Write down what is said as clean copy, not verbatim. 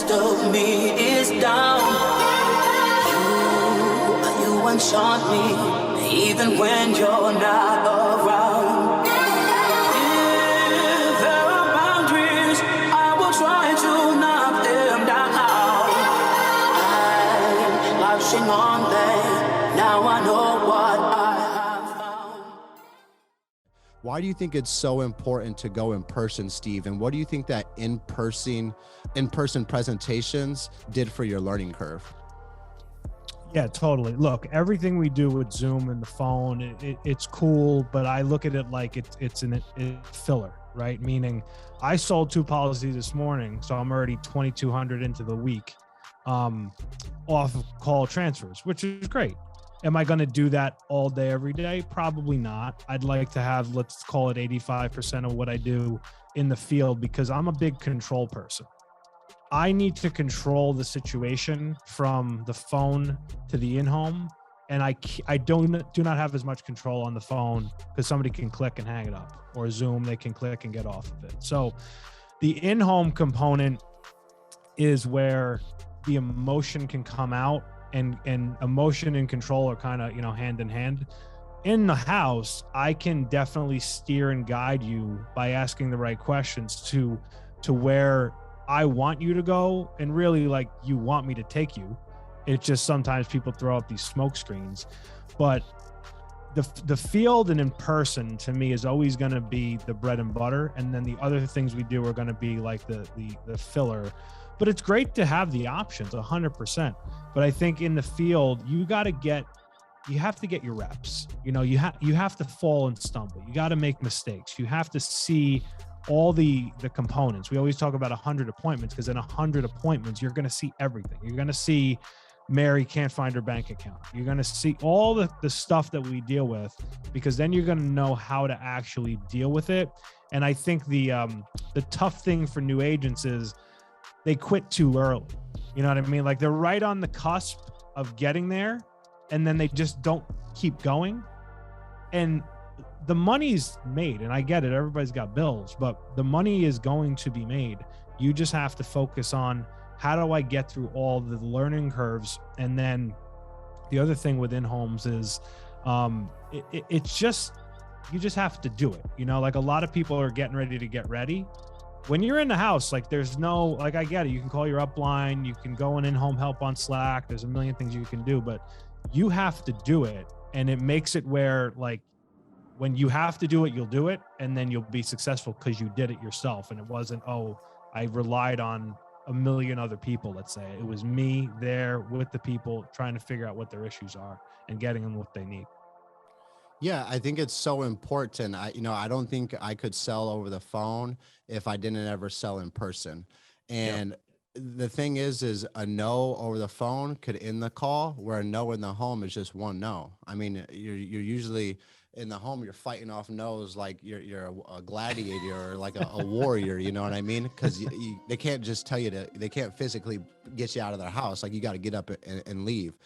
rest of me is down. You enchant me, even when you're not around. If there are boundaries, I will try to knock them down. I'm latching on them, now I know what I have found. Why do you think it's so important to go in person, Steve? And what do you think that in-person presentations did for your learning curve? Yeah, totally. Look, everything we do with Zoom and the phone, it's cool, but I look at it like it's a filler, right? Meaning I sold 2 policies this morning, so I'm already 2,200 into the week off of call transfers, which is great. Am I going to do that all day, every day? Probably not. I'd like to have, let's call it 85% of what I do in the field, because I'm a big control person. I need to control the situation from the phone to the in-home. And I do not have as much control on the phone, because somebody can click and hang it up, or Zoom, they can click and get off of it. So the in-home component is where the emotion can come out, and emotion and control are kind of, hand in hand. In the house, I can definitely steer and guide you by asking the right questions to where I want you to go, and really like you want me to take you. It's just sometimes people throw up these smoke screens, but the field and in person to me is always going to be the bread and butter. And then the other things we do are going to be like the filler, but it's great to have the options 100%. But I think in the field, you have to get your reps. You have to fall and stumble. You got to make mistakes. You have to see all the components. We always talk about 100 appointments, because in 100 appointments, you're going to see everything. You're going to see Mary can't find her bank account. You're going to see all the stuff that we deal with, because then you're going to know how to actually deal with it. And I think the tough thing for new agents is they quit too early. You know what I mean? Like they're right on the cusp of getting there, and then they just don't keep going. And the money's made, and I get it, everybody's got bills, but the money is going to be made. You just have to focus on, how do I get through all the learning curves? And then the other thing within homes is it's just, you just have to do it. Like a lot of people are getting ready to get ready. When you're in the house, like there's no, like I get it, you can call your upline, you can go in-home help on Slack, there's a million things you can do, but you have to do it. And it makes it where, like, when you have to do it, you'll do it, and then you'll be successful because you did it yourself. And it wasn't, I relied on a million other people, let's say. It was me there with the people trying to figure out what their issues are and getting them what they need. Yeah, I think it's so important. I don't think I could sell over the phone if I didn't ever sell in person. And the thing is a no over the phone could end the call, where a no in the home is just one no. I mean, you're usually in the home, you're fighting off no's like you're a gladiator or like a warrior, you know what I mean? Because they can't just tell you they can't physically get you out of their house. Like you got to get up and leave.